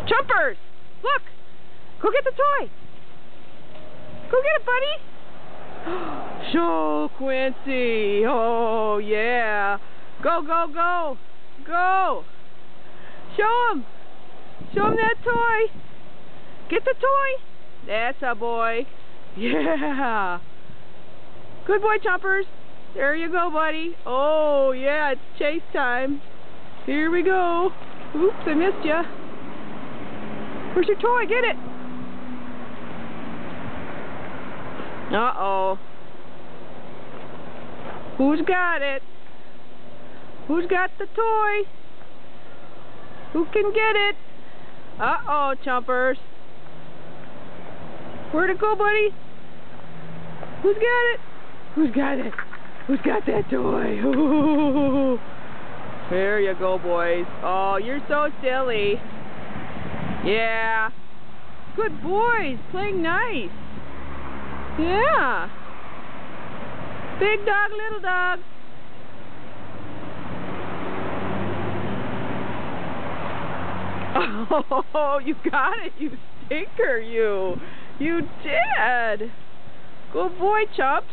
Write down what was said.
Chumpers! Look! Go get the toy! Go get it, buddy! Show Quincy! Oh, yeah! Go, go, go! Go! Show him! Show him that toy! Get the toy! That's a boy! Yeah! Good boy, Chumpers! There you go, buddy! Oh, yeah, it's chase time! Here we go! Oops, I missed ya! Where's your toy? Get it! Uh-oh. Who's got it? Who's got the toy? Who can get it? Uh-oh, Chumpers. Where'd it go, buddy? Who's got it? Who's got it? Who's got that toy? Ooh. There you go, boys. Oh, you're so silly. Yeah. Good boys. Playing nice. Yeah. Big dog, little dog. Oh, you got it, you stinker, you. You did. Good boy, Chumps.